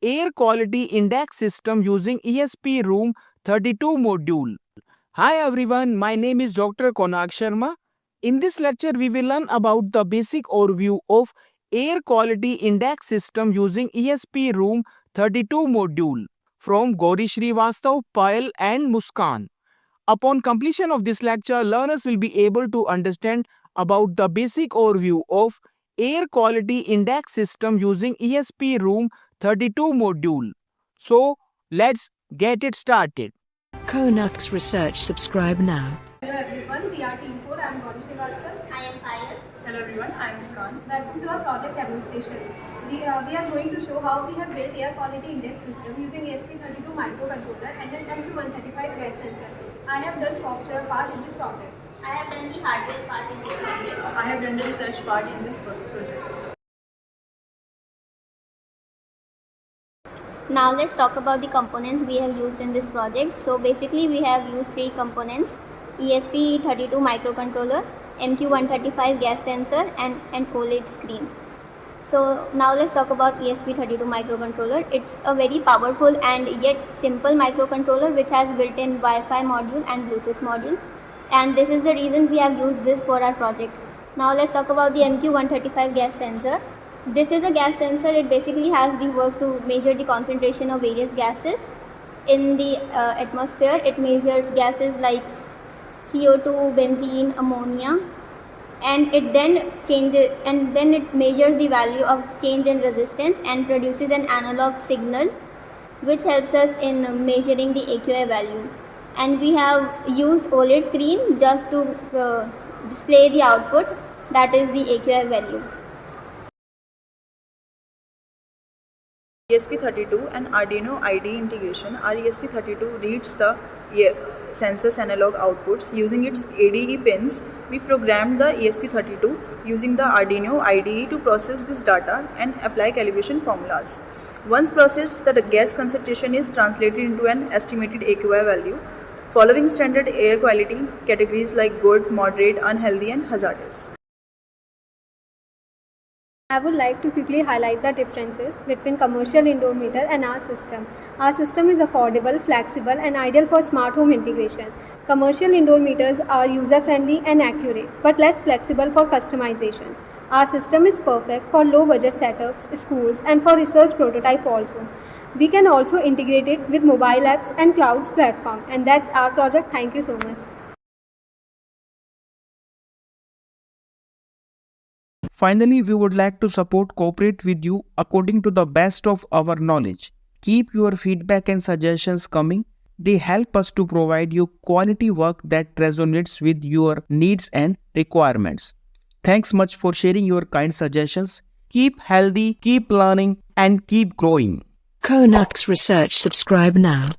Air Quality Index System using ESP Room 32 module. Hi everyone, my name is Dr. Konag Sharma. In this lecture, we will learn about the basic overview of Air Quality Index System using ESP Room 32 module from Gauri Srivastav, Payal and Muskan. Upon completion of this lecture, learners will be able to understand about the basic overview of Air Quality Index System using ESP Room 32 module. So, let's get it started. Konak's Research, subscribe now. Hello everyone, we are Team 4. I am Gauri Srivastav. I am Payal. Hello everyone, I am Muskan. Welcome to our project demonstration. We are going to show how we have built air quality index system using ESP32 microcontroller and an MQ135 gas sensor. I have done software part in this project. I have done the hardware part in this project. I have done the research part in this project. Now let's talk about the components we have used in this project. So basically we have used three components: ESP32 microcontroller, MQ135 gas sensor and an OLED screen. So now let's talk about ESP32 microcontroller. It's a very powerful and yet simple microcontroller which has built-in Wi-Fi module and Bluetooth module, and this is the reason we have used this for our project. Now let's talk about the MQ135 gas sensor. This is a gas sensor. It basically has the work to measure the concentration of various gases in the atmosphere. It measures gases like CO2, benzene, ammonia, and it measures the value of change in resistance and produces an analog signal which helps us in measuring the AQI value. And we have used OLED screen just to display the output, that is the AQI value. ESP32 and Arduino IDE integration. Our ESP32 reads the sensor's analog outputs. Using its ADE pins, we programmed the ESP32 using the Arduino IDE to process this data and apply calibration formulas. Once processed, the gas concentration is translated into an estimated AQI value following standard air quality categories like good, moderate, unhealthy and hazardous. I would like to quickly highlight the differences between commercial indoor meter and our system. Our system is affordable, flexible and ideal for smart home integration. Commercial indoor meters are user-friendly and accurate, but less flexible for customization. Our system is perfect for low-budget setups, schools and for research prototype also. We can also integrate it with mobile apps and clouds platform, and that's our project. Thank you so much. Finally, we would like to cooperate with you according to the best of our knowledge. Keep your feedback and suggestions coming. They help us to provide you quality work that resonates with your needs and requirements. Thanks much for sharing your kind suggestions. Keep healthy, keep learning, and keep growing. Konak's Research, subscribe now.